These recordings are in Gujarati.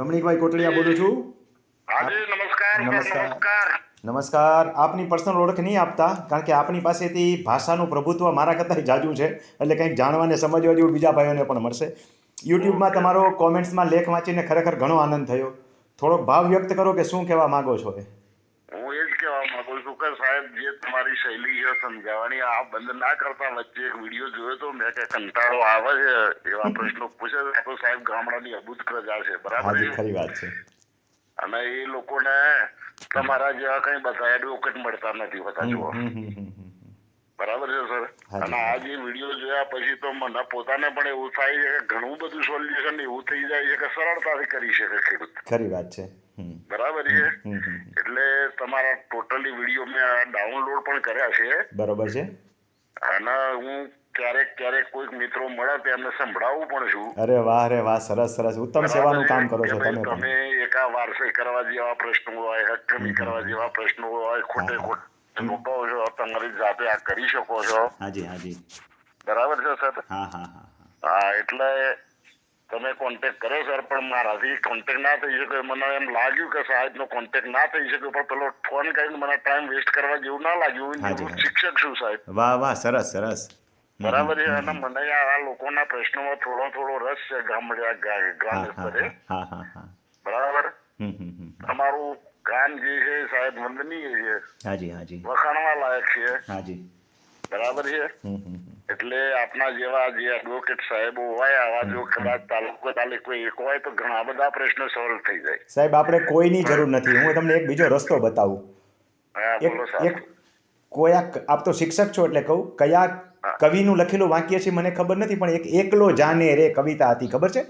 રમણીકભાઈ કોટડિયા બોલું છું. હાજી નમસ્કાર. નમસ્કાર. નમસ્કાર. આપની પર્સનલ ઓળખ નહીં આપતા, કારણ કે આપની પાસેથી ભાષાનું પ્રભુત્વ મારા કરતાં જાજુ છે, એટલે કંઈક જાણવાને સમજવા જેવું બીજા ભાઈઓને પણ મળશે. યુટ્યુબમાં તમારો કોમેન્ટ્સમાં લેખ વાંચીને ખરેખર ઘણો આનંદ થયો. થોડોક ભાવ વ્યક્ત કરો કે શું કહેવા માંગો છો. હું એ જ કહેવા માંગુ છું કે સાહેબ, જે તમારી શૈલી છે સમજાવવાની, આ બંધ ના કરતા. વચ્ચે એક વિડીયો જોયો તો મેં કે કંટાળો આવે છે એવા પ્રશ્નો પૂછે તો સાહેબ, ગામડાની અભૂત પ્રજા છે, બરાબર છે? ખરી વાત છે. અને એ લોકોને તમારા જેવા કઈ બધા એડવોકેટ મળતા નથી હોતા, જુઓ, બરાબર છે સર? અને આ જે વિડીયો જોયા પછી તો મને પોતાને પણ એવું થાય છે કે ઘણું બધું સોલ્યુશન એવું થઈ જાય છે કે સરળતાથી કરી શકે ખેડૂત. ખરી વાત છે. બરાબર છે. એટલે તમારા ટોટલી વિડીયો મેં ડાઉનલોડ પણ કર્યા છે. બરોબર છે. અને હું ક્યારેક કોઈક મિત્રો મળે તો એમને સંભળાવું પણ છું. અરે વાહ, અરે વાહ, સરસ સરસ, ઉત્તમ સેવાનું કામ કરો છો તમે. તમે એકા વારસે કરવા જેવા પ્રશ્નો હોય, હકમી કરવા જેવા પ્રશ્નો હોય, ખોટે લોકો છો, તમારી જાતે આ કરી શકો છો. હાજી હાજી. બરાબર છે સર? હા હા હા. હા, એટલે તમે કોન્ટેક્ટ કર્યો સર, પણ મારાથી કોન્ટેક્ટ ના થઈ શકે. મને એમ લાગ્યું કે સાહેબનો કોન્ટેક્ટ ના થઈ શકે, પણ પેલો ફોન કરીને મને ટાઈમ વેસ્ટ કરવા જેવું ના લાગ્યું. હું શિક્ષક છું સાહેબ. વાહ વાહ, સરસ સરસ. બરાબર છે. અને મને આ લોકોના પ્રશ્નોમાં થોડો રસ છે, ગ્રામ્ય સ્તરે. બરાબર. અમારું ગામ જે છે સાહેબ વંદનીય છે. હાજી હાજી. વખાણવા લાયક છે. હાજી. બરાબર છે. એટલે આપના જેવા જે એડવોકેટ સાહેબો હોય, આવા જો કદાચ તાલુકો એક હોય તો ઘણા બધા પ્રશ્નો સોલ્વ થઈ જાય. સાહેબ, આપણે કોઈની જરૂર નથી. હું તમને એક બીજો રસ્તો બતાવું. હા, બોલો સાહેબ. આપ તો શિક્ષક છો એટલે કહું, કયા કવિનું લખેલું વાક્ય છે મને ખબર નથી, પણ એક એકલો જાને રે કવિતા હતી, ખબર છે?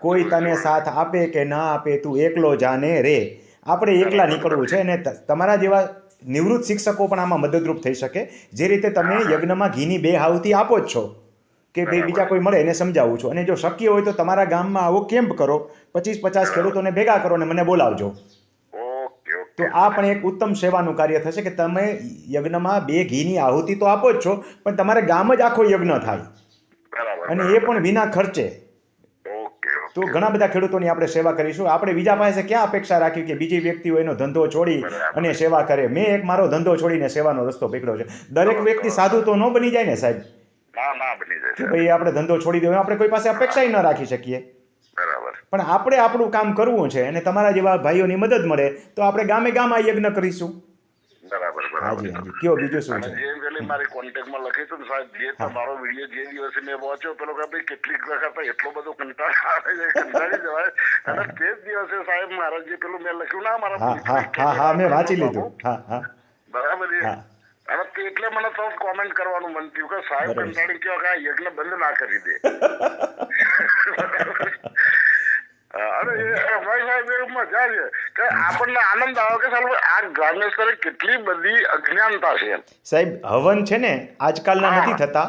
કોઈ તને સાથ આપે કે ના આપે, તું એકલો જાને રે. આપણે એકલા નીકળવું છે. અને તમારા જેવા નિવૃત્ત શિક્ષકો પણ આમાં મદદરૂપ થઈ શકે. જે રીતે તમે યજ્ઞમાં ઘીની 2 હાવતી આપો જ છો કે ભાઈ બીજા કોઈ મળે એને સમજાવું છું, અને જો શક્ય હોય તો તમારા ગામમાં આવો કેમ્પ કરો, 25-50 ખેડૂતોને ભેગા કરો અને મને બોલાવજો. તો આ પણ એક ઉત્તમ સેવાનું કાર્ય થશે કે તમે યજ્ઞમાં 2 ઘીની આહુતિ તો આપો જ છો, પણ તમારે ગામ જ આખો યજ્ઞ થાય, અને એ પણ વિના ખર્ચે. તો ઘણા બધા ખેડૂતોની આપણે સેવા કરીશું. આપણે બીજા પાસે ક્યાં અપેક્ષા રાખી કે બીજી વ્યક્તિઓ એનો ધંધો છોડી અને સેવા કરે. મેં એક મારો ધંધો છોડીને સેવાનો રસ્તો પકડ્યો છે. દરેક વ્યક્તિ સાધુ તો ન બની જાય ને સાહેબ, કે ભાઈ આપણે ધંધો છોડી દો. આપણે કોઈ પાસે અપેક્ષા ન રાખી શકીએ. પણ આપણે આપણું કામ કરવું છે, અને તમારા જેવા ભાઈઓની મદદ મળે તો આપણે ગામે ગામ આ યજ્ઞ કરીશું. હાજી હાજી. કયો બીજું શું છે? જે પેલી મારી કોન્ટેક્ટમાં લખી હતું સાહેબ, જે તમારો વિડીયો જે દિવસે મેં વાંચ્યો, પેલો કે ભાઈ કેટલીક વખત એટલો બધો કંટાળો આવે છે, કંટાળી જવાય. અને તે જ દિવસે સાહેબ મારા જે પેલું મેં લખ્યું ના, મારા મેં વાંચી લીધું. બરાબર છે. અને એટલે મને તો કોમેન્ટ કરવાનું મન થયું કે સાહેબ કંટાળી કયો કે આ યજ્ઞ બંધ ના કરી દે. અરે ભાઈ સાહેબ, એ મજા છે કે આપણને આનંદ આવે કે સાહેબ આ ગ્રામ્ય સ્તરે કેટલી બધી અજ્ઞાનતા છે. સાહેબ, હવન છે ને આજકાલના નથી થતા,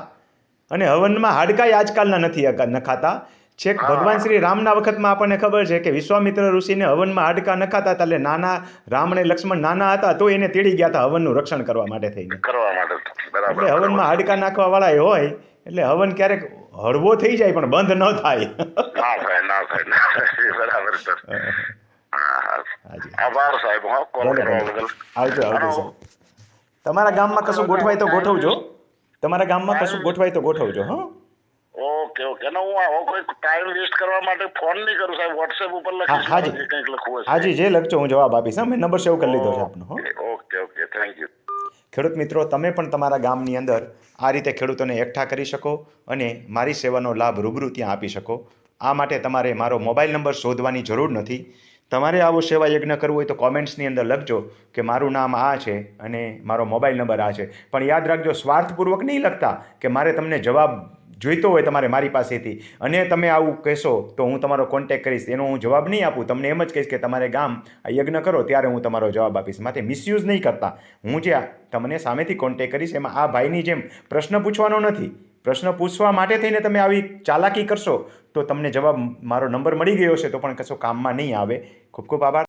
અને હવનમાં હાડકાઈ આજકાલના નથી નખાતા. છેક ભગવાન શ્રી રામના વખતમાં આપણને ખબર છે કે વિશ્વામિત્ર ઋષિને હવનમાં હાડકા નખાતા હતા, એટલે નાના રામ અને લક્ષ્મણ નાના હતા તો એને તેડી ગયા હતા હવનનું રક્ષણ કરવા માટે થઈને. એટલે હવનમાં હાડકા નાખવા વાળા હોય એટલે હવન ક્યારેક હળવો થઈ જાય પણ બંધ ન થાય. બરાબર સર. આભાર સાહેબ. આવજો આવજો. તમારા ગામમાં કશું ગોઠવાય તો ગોઠવજો. તમારા ગામમાં કશું ગોઠવાય તો ગોઠવજો. હા, ઓકે ઓકે. અને હું આવો કોઈ ટાઈમ વેસ્ટ કરવા માટે ફોન નહીં કરું સાહેબ, વોટ્સએપ ઉપર લખીશ. હાજી કંઈક લખવું હશે. હાજી, જે લખજો હું જવાબ આપીશ. મેં નંબર સેવ કરી લીધો છે આપનો. Okay okay, thank you. ખેડૂત મિત્રો, તમે પણ તમારા ગામની અંદર આ રીતે ખેડૂતોને એકઠા કરી શકો અને મારી સેવાનો લાભ રૂબરૂ ત્યાં આપી શકો. આ માટે તમારે મારો મોબાઈલ નંબર શોધવાની જરૂર નથી. તમારે આવો સેવા યજ્ઞ કરવું હોય તો કોમેન્ટ્સની અંદર લખજો કે મારું નામ આ છે અને મારો મોબાઈલ નંબર આ છે. પણ યાદ રાખજો, સ્વાર્થપૂર્વક નહીં લખતા કે મારે તમને જવાબ જોઈતો હોય તમારે મારી પાસેથી, અને તમે આવું કહેશો તો હું તમારો કોન્ટેક્ટ કરીશ, એનો હું જવાબ નહીં આપું. તમને એમ જ કહીશ કે તમારે ગામ આ યજ્ઞ કરો ત્યારે હું તમારો જવાબ આપીશ. માટે મિસયુઝ નહીં કરતા. હું જે તમને સામેથી કોન્ટેક્ટ કરીશ એમાં આ ભાઈની જેમ પ્રશ્ન પૂછવાનો નથી. પ્રશ્ન પૂછવા માટે થઈને તમે આવી ચાલાકી કરશો તો તમને જવાબ મારો નંબર મળી ગયો છે તો પણ કશો કામમાં નહીં આવે. ખૂબ ખૂબ આભાર.